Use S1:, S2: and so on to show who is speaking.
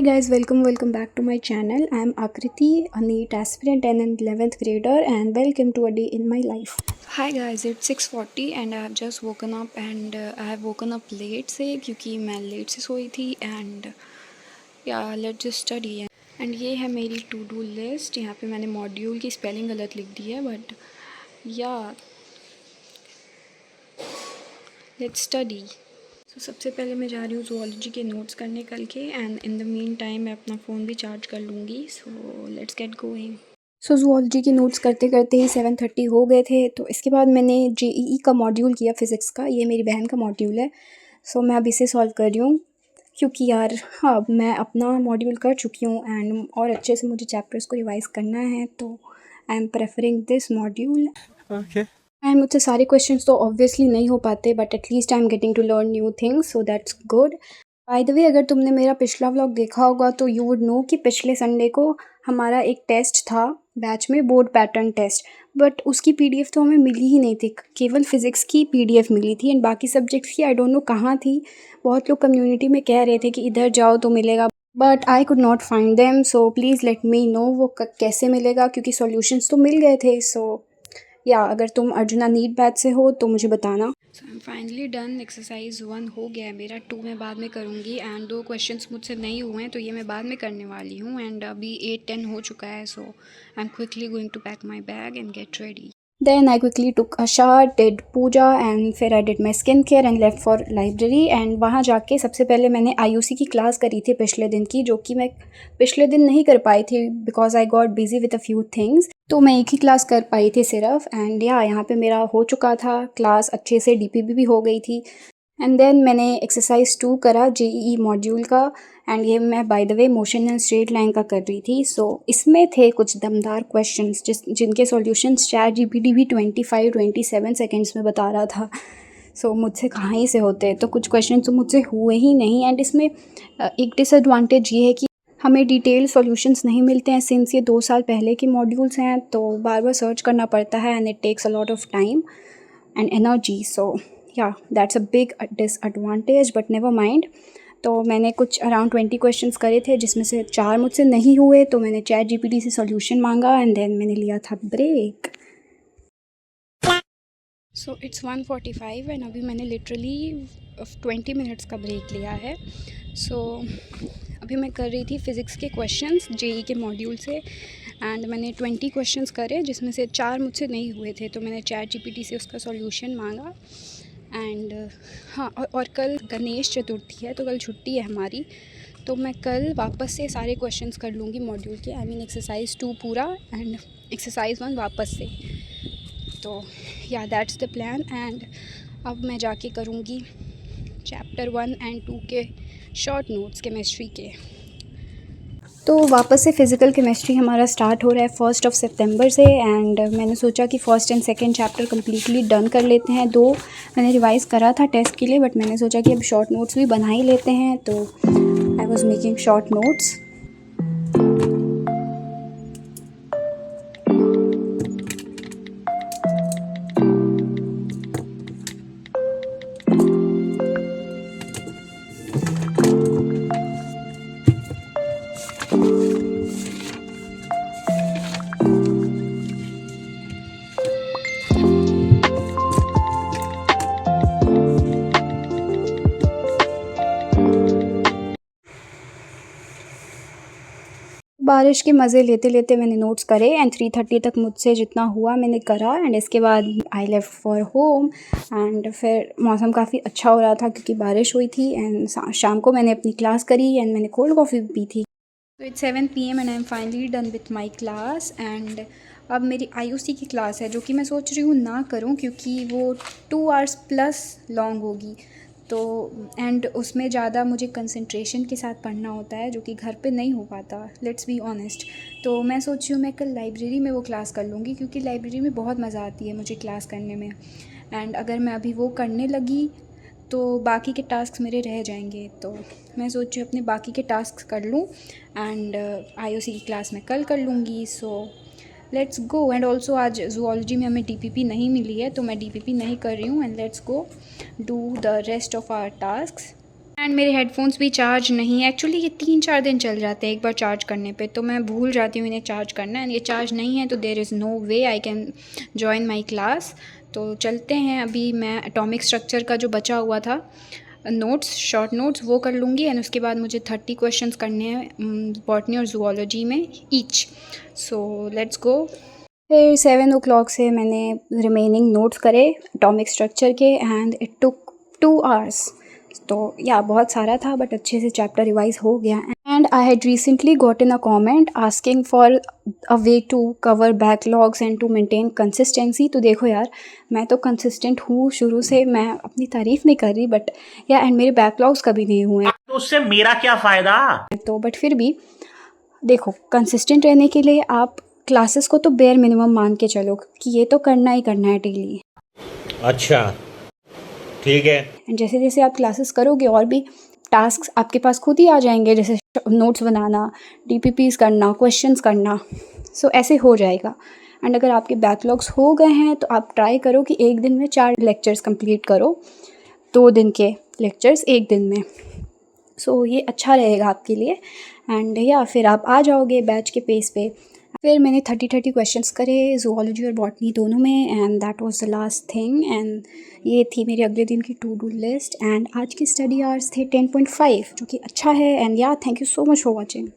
S1: Hi guys, welcome back to my channel. I am Akriti, a NEET aspirant and an 11th grader, and welcome to a day in my life. Hi guys, it's 6:40 and I have just woken up and I have woken up late से क्योंकि मैं late से सोई थी and yeah, let's just study. And ये है मेरी to do list. यहाँ पे मैंने मॉड्यूल की स्पेलिंग गलत लिख दी है बट या लेट्स स्टडी. सबसे पहले मैं जा रही हूँ ज़ूलॉजी के नोट्स करने कल के and in the mean time मैं अपना फ़ोन भी चार्ज कर लूँगी. So let's get going. Zoology के नोट्स करते करते ही 7:30 हो गए थे. तो इसके बाद मैंने JEE का मॉड्यूल किया फ़िज़िक्स का. ये मेरी बहन का मॉड्यूल है. सो मैं अब इसे सॉल्व कर रही हूँ क्योंकि यार हाँ मैं अपना मॉड्यूल कर चुकी हूँ एंड और अच्छे से मुझे चैप्टर्स को रिवाइज़ करना है. तो I am preferring this module.
S2: Okay.
S1: And मुझसे सारे क्वेश्चंस तो ऑब्वियसली नहीं हो पाते but at least I am getting to learn new things, so that's good. By the way, अगर तुमने मेरा पिछला व्लॉग देखा होगा तो यू वुड नो कि पिछले संडे को हमारा एक टेस्ट था बैच में, बोर्ड पैटर्न टेस्ट. बट उसकी PDF तो हमें मिली ही नहीं थी. केवल फिज़िक्स की PDF मिली थी एंड बाकी सब्जेक्ट्स की आई डोंट नो कहाँ थी. बहुत लोग कम्युनिटी में कह रहे थे कि इधर जाओ तो मिलेगा but I could not find them. So please let me know वो कैसे मिलेगा क्योंकि सॉल्यूशंस तो मिल गए थे. सो या अगर तुम अर्जुना नीट बैच से हो तो मुझे बताना. So I am finally done. Exercise 1 हो गया है मेरा. 2 मैं बाद में करूँगी एंड 2 क्वेश्चंस मुझसे नहीं हुए हैं तो ये मैं बाद में करने वाली हूँ. एंड अभी 8:10 हो चुका है. So I am quickly going to pack my bag and get ready. Then I quickly took a shower, did puja and फिर I did my skin care and left for library. and वहाँ जाके सबसे पहले मैंने IUC की class करी थी पिछले दिन की, जो कि मैं पिछले दिन नहीं कर पाई थी because I got busy with a few things. तो मैं एक ही क्लास कर पाई थी सिर्फ. एंड या यहाँ पे मेरा हो चुका था क्लास अच्छे से. DPP भी हो गई थी. एंड देन मैंने एक्सरसाइज 2 करा JEE मॉड्यूल का. एंड ये मैं bye the way motion and straight line का कर रही थी. सो इसमें थे कुछ दमदार क्वेश्चंस जिनके सॉल्यूशंस ChatGPT भी 25-27 सेकेंड्स में बता रहा था. सो मुझसे कहाँ ही से होते. तो कुछ क्वेश्चन तो मुझसे हुए ही नहीं. एंड इसमें एक डिसएडवांटेज ये है कि हमें डिटेल सॉल्यूशंस नहीं मिलते हैं सिंस ये 2 साल पहले के मॉड्यूल्स हैं. तो बार बार सर्च करना पड़ता है and it takes a lot of time and energy. So yeah that's a big disadvantage but never mind. तो मैंने कुछ अराउंड 20 क्वेश्चंस करे थे जिसमें से 4 मुझसे नहीं हुए. तो मैंने ChatGPT से सॉल्यूशन मांगा एंड देन मैंने लिया था ब्रेक. सो इट्स 1:45 एंड अभी मैंने लिटरली 20 मिनट्स का ब्रेक लिया है. सो अभी मैं कर रही थी फ़िज़िक्स के क्वेश्चंस JEE के मॉड्यूल से. एंड मैंने 20 क्वेश्चंस करे जिसमें से 4 मुझसे नहीं हुए थे. तो मैंने ChatGPT से उसका सॉल्यूशन मांगा. एंड हाँ, और कल गणेश चतुर्थी है तो कल छुट्टी है हमारी. तो मैं कल वापस से सारे क्वेश्चंस कर लूँगी मॉड्यूल के. आई मीन एक्सरसाइज 2 पूरा एंड एक्सरसाइज 1 वापस से. तो या दैट्स द प्लान. एंड अब मैं जाके करूँगी चैप्टर 1 एंड 2 के शॉर्ट नोट्स केमिस्ट्री के. तो वापस से फ़िज़िकल केमिस्ट्री हमारा स्टार्ट हो रहा है 1 सितंबर से. एंड मैंने सोचा कि first and second chapter completely done कर लेते हैं. 2 मैंने रिवाइज़ करा था टेस्ट के लिए बट मैंने सोचा कि अब शॉर्ट नोट्स भी बना ही लेते हैं. तो I was making short notes. बारिश के मज़े लेते लेते मैंने नोट्स करे एंड 3:30 तक मुझसे जितना हुआ मैंने करा. एंड इसके बाद I left for home. And फिर मौसम काफ़ी अच्छा हो रहा था क्योंकि बारिश हुई थी. एंड शाम को मैंने अपनी क्लास करी एंड मैंने कोल्ड कॉफ़ी भी पी थी. तो it's 7 PM and I am finally done with my class. And अब मेरी IUC की क्लास है जो कि मैं सोच रही हूँ ना करूँ क्योंकि वो 2 आवर्स प्लस लॉन्ग होगी. तो एंड उसमें ज़्यादा मुझे कंसंट्रेशन के साथ पढ़ना होता है जो कि घर पे नहीं हो पाता. Let's be honest. तो मैं सोच रही हूँ मैं कल लाइब्रेरी में वो क्लास कर लूँगी क्योंकि लाइब्रेरी में बहुत मज़ा आती है मुझे क्लास करने में. एंड अगर मैं अभी वो करने लगी तो बाकी के टास्क मेरे रह जाएंगे. तो मैं सोच रही हूँ अपने बाकी के टास्क कर लूँ एंड IUC की क्लास में कल कर लूँगी. So let's go. And also आज ज़ूलॉजी में हमें DPP नहीं मिली है तो मैं DPP नहीं कर रही हूँ. And let's go do the rest of our task. And मेरे हेडफोन्स भी चार्ज नहीं है। एक्चुअली ये 3-4 दिन चल जाते हैं एक बार चार्ज करने पे, तो मैं भूल जाती हूँ इन्हें चार्ज करना। एंड ये चार्ज नहीं है तो there is no way I can join my class. तो चलते हैं, अभी मैं एटॉमिक स्ट्रक्चर का जो बचा हुआ था नोट्स, शॉर्ट नोट्स, वो कर लूँगी। एंड उसके बाद मुझे 30 क्वेश्चंस करने हैं बॉटनी और जूलॉजी में ईच। So let's go. फिर 7 o'clock से मैंने रिमेनिंग नोट्स करे एटॉमिक स्ट्रक्चर के एंड इट टुक 2 hours। तो या बहुत सारा था बट अच्छे से चैप्टर रिवाइज हो गया। And I had recently gotten a comment asking for a way to cover backlogs and to maintain consistency. तो देखो यार, मैं तो कंसिस्टेंट हूँ शुरू से, मैं अपनी तारीफ़ नहीं कर रही बट या एंड मेरे बैकलॉग्स कभी नहीं हुए हैं
S2: तो उससे मेरा क्या फायदा।
S1: तो बट फिर भी देखो, कंसिस्टेंट रहने के लिए आप क्लासेस को तो बेयर मिनिमम मान के चलो कि ये तो करना ही करना है डेली।
S2: अच्छा ठीक है।
S1: एंड जैसे जैसे आप क्लासेस करोगे और भी टास्क आपके पास खुद ही आ जाएंगे, जैसे नोट्स बनाना, डीपीपीस करना, क्वेश्चंस करना। सो ऐसे हो जाएगा। एंड अगर आपके बैकलॉग्स हो गए हैं तो आप ट्राई करो कि एक दिन में 4 लेक्चर्स कंप्लीट करो, 2 दिन के लेक्चर्स एक दिन में। सो ये अच्छा रहेगा आपके लिए। एंड या फिर आप आ जाओगे बैच के पेस पे। फिर मैंने 30 क्वेश्चंस करे जूलॉजी और बॉटनी दोनों में and that was the last thing. And ये थी मेरे अगले दिन की टू डू लिस्ट। एंड आज के स्टडी आवर्स थे 10.5, जो कि अच्छा है। एंड या thank you so much for watching.